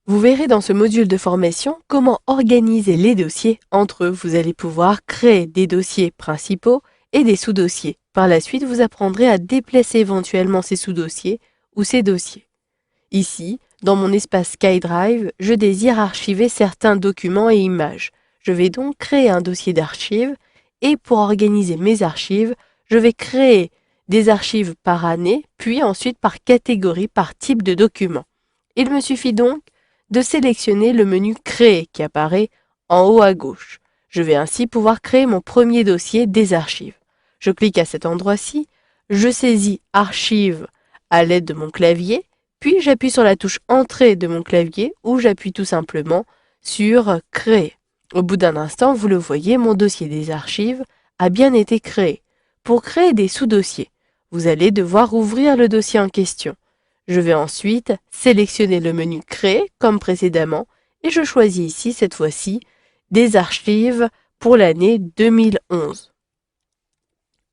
Vous verrez dans ce module de formation comment organiser les dossiers entre eux. Vous allez pouvoir créer des dossiers principaux et des sous-dossiers. Par la suite, vous apprendrez à déplacer éventuellement ces sous-dossiers ou ces dossiers. Ici, dans mon espace SkyDrive, je désire archiver certains documents et images. Je vais donc créer un dossier d'archives et pour organiser mes archives, je vais créer des archives par année, puis ensuite par catégorie, par type de document. Il me suffit donc de sélectionner le menu Créer qui apparaît en haut à gauche. Je vais ainsi pouvoir créer mon premier dossier des archives. Je clique à cet endroit-ci, je saisis Archives à l'aide de mon clavier, puis j'appuie sur la touche Entrée de mon clavier ou j'appuie tout simplement sur Créer. Au bout d'un instant, vous le voyez, mon dossier des archives a bien été créé. Pour créer des sous-dossiers, vous allez devoir ouvrir le dossier en question. Je vais ensuite sélectionner le menu Créer comme précédemment et je choisis ici, cette fois-ci, des archives pour l'année 2011.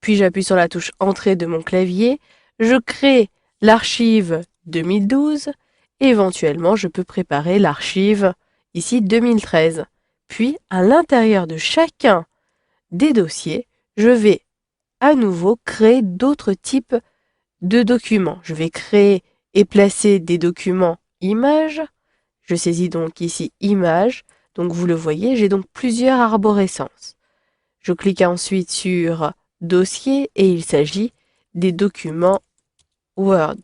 Puis j'appuie sur la touche Entrée de mon clavier, je crée l'archive 2012 et éventuellement je peux préparer l'archive ici 2013. Puis à l'intérieur de chacun des dossiers, je vais à nouveau créer d'autres types de documents. Je vais créer et placer des documents images. Je saisis donc ici images. Donc vous le voyez, j'ai donc plusieurs arborescences. Je clique ensuite sur dossier et il s'agit des documents Word.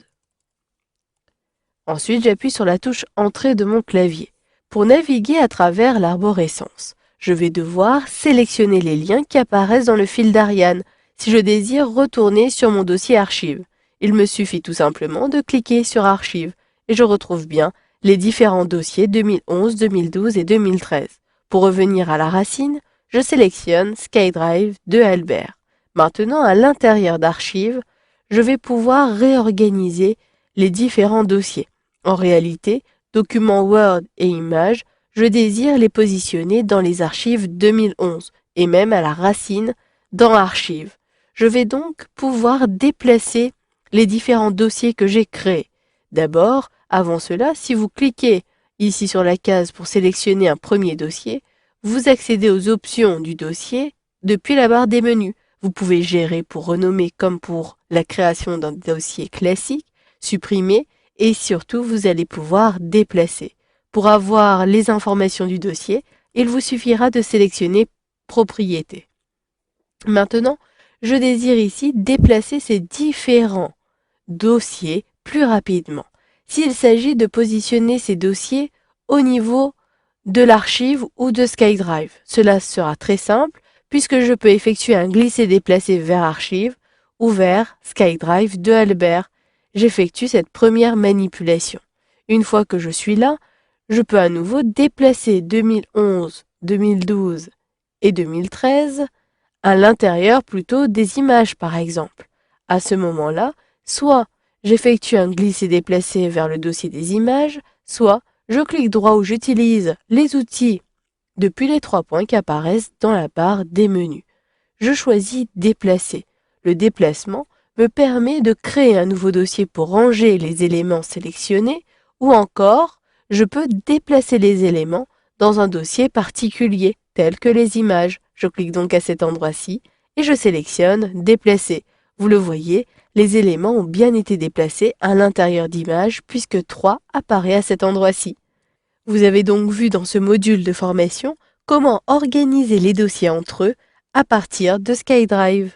Ensuite, j'appuie sur la touche Entrée de mon clavier. Pour naviguer à travers l'arborescence, je vais devoir sélectionner les liens qui apparaissent dans le fil d'Ariane si je désire retourner sur mon dossier archive. Il me suffit tout simplement de cliquer sur Archives et je retrouve bien les différents dossiers 2011, 2012 et 2013. Pour revenir à la racine, je sélectionne SkyDrive de Albert. Maintenant, à l'intérieur d'Archives, je vais pouvoir réorganiser les différents dossiers. En réalité, documents Word et images, je désire les positionner dans les archives 2011 et même à la racine dans Archives. Je vais donc pouvoir déplacer les différents dossiers que j'ai créés. D'abord, avant cela, si vous cliquez ici sur la case pour sélectionner un premier dossier, vous accédez aux options du dossier depuis la barre des menus. Vous pouvez gérer pour renommer comme pour la création d'un dossier classique, supprimer et surtout vous allez pouvoir déplacer. Pour avoir les informations du dossier, il vous suffira de sélectionner Propriétés. Maintenant, je désire ici déplacer ces différents dossiers plus rapidement. S'il s'agit de positionner ces dossiers au niveau de l'archive ou de SkyDrive, cela sera très simple puisque je peux effectuer un glisser-déplacer vers Archive ou vers SkyDrive de Albert. J'effectue cette première manipulation. Une fois que je suis là, je peux à nouveau déplacer 2011, 2012 et 2013 à l'intérieur plutôt des images par exemple. À ce moment-là, soit j'effectue un glisser-déplacer vers le dossier des images, soit je clique droit où j'utilise les outils depuis les 3 points qui apparaissent dans la barre des menus. Je choisis Déplacer. Le déplacement me permet de créer un nouveau dossier pour ranger les éléments sélectionnés ou encore je peux déplacer les éléments dans un dossier particulier tel que les images. Je clique donc à cet endroit-ci et je sélectionne Déplacer. Vous le voyez, les éléments ont bien été déplacés à l'intérieur d'images puisque 3 apparaît à cet endroit-ci. Vous avez donc vu dans ce module de formation comment organiser les dossiers entre eux à partir de SkyDrive.